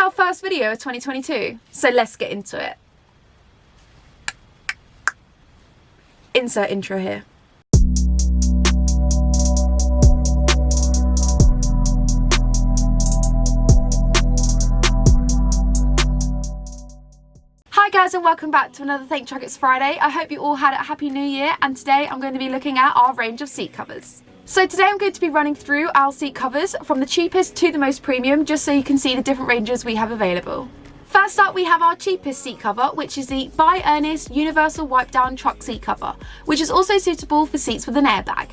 our first video of 2022, so let's get into it. Insert intro here. Hi guys, and welcome back to another Think Truck It's Friday. I hope you all had a happy new year, and today I'm going to be looking at our range of seat covers. So today I'm going to be running through our seat covers from the cheapest to the most premium, just so you can see the different ranges we have available. First up, we have our cheapest seat cover, which is the by Ernest Universal Wipe Down Truck Seat Cover, which is also suitable for seats with an airbag.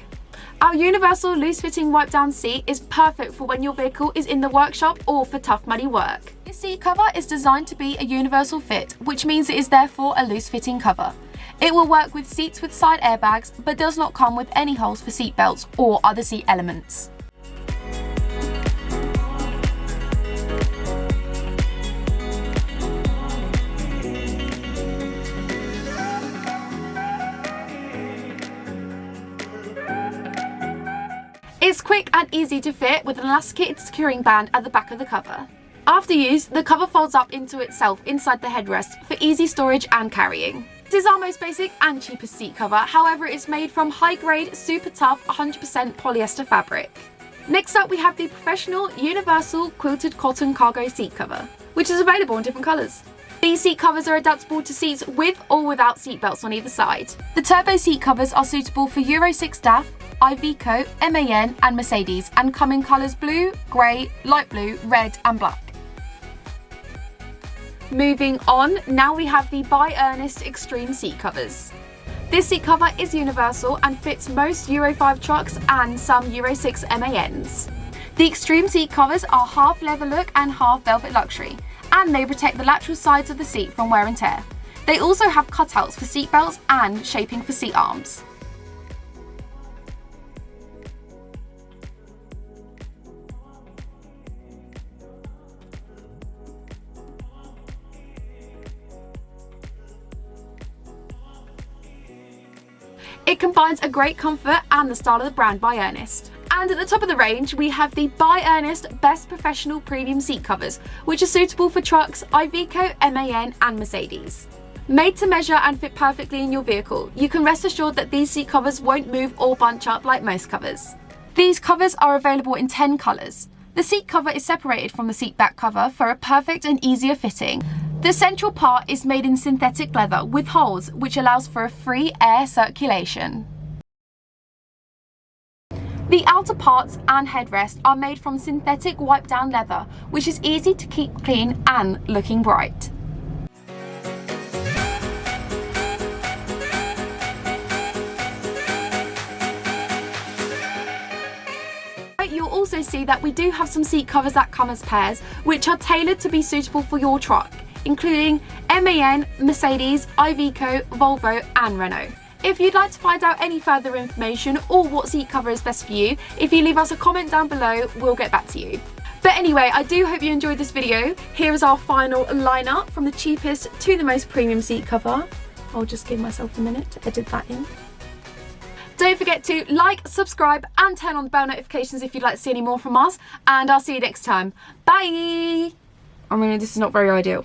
Our universal loose-fitting wipe-down seat is perfect for when your vehicle is in the workshop or for tough muddy work. This seat cover is designed to be a universal fit, which means it is therefore a loose-fitting cover. It will work with seats with side airbags, but does not come with any holes for seat belts or other seat elements. It's quick and easy to fit with an elasticated securing band at the back of the cover. After use, the cover folds up into itself inside the headrest for easy storage and carrying. This is our most basic and cheapest seat cover, however it's made from high-grade, super tough 100% polyester fabric. Next up, we have the professional universal quilted cotton cargo seat cover, which is available in different colours. These seat covers are adaptable to seats with or without seat belts on either side. The turbo seat covers are suitable for Euro 6 DAF, Iveco, MAN and Mercedes, and come in colours blue, grey, light blue, red and black. Moving on, now we have the by Ernest Extreme seat covers. This seat cover is universal and fits most Euro 5 trucks and some Euro 6 MANs. The Extreme seat covers are half leather look and half velvet luxury, and they protect the lateral sides of the seat from wear and tear. They also have cutouts for seat belts and shaping for seat arms. It combines a great comfort and the style of the brand by Ernest. And at the top of the range, we have the by Ernest Best Professional Premium Seat Covers, which are suitable for trucks, Iveco, MAN and Mercedes. Made to measure and fit perfectly in your vehicle, you can rest assured that these seat covers won't move or bunch up like most covers. These covers are available in 10 colours. The seat cover is separated from the seat back cover for a perfect and easier fitting. The central part is made in synthetic leather with holes, which allows for a free air circulation. The outer parts and headrest are made from synthetic wipe down leather, which is easy to keep clean and looking bright. You'll also see that we do have some seat covers that come as pairs, which are tailored to be suitable for your truck, including MAN, Mercedes, Iveco, Volvo and Renault. If you'd like to find out any further information or what seat cover is best for you, if you leave us a comment down below, we'll get back to you. But anyway, I do hope you enjoyed this video. Here is our final lineup from the cheapest to the most premium seat cover. I'll just give myself a minute to edit that in. Don't forget to like, subscribe and turn on the bell notifications if you'd like to see any more from us, and I'll see you next time. Bye! I mean, this is not very ideal.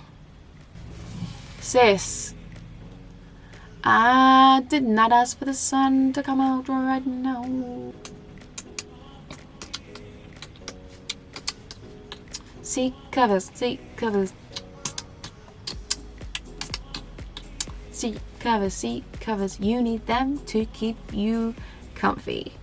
Sis, I did not ask for the sun to come out right now. Seat covers, seat covers. Seat covers, seat covers. You need them to keep you comfy.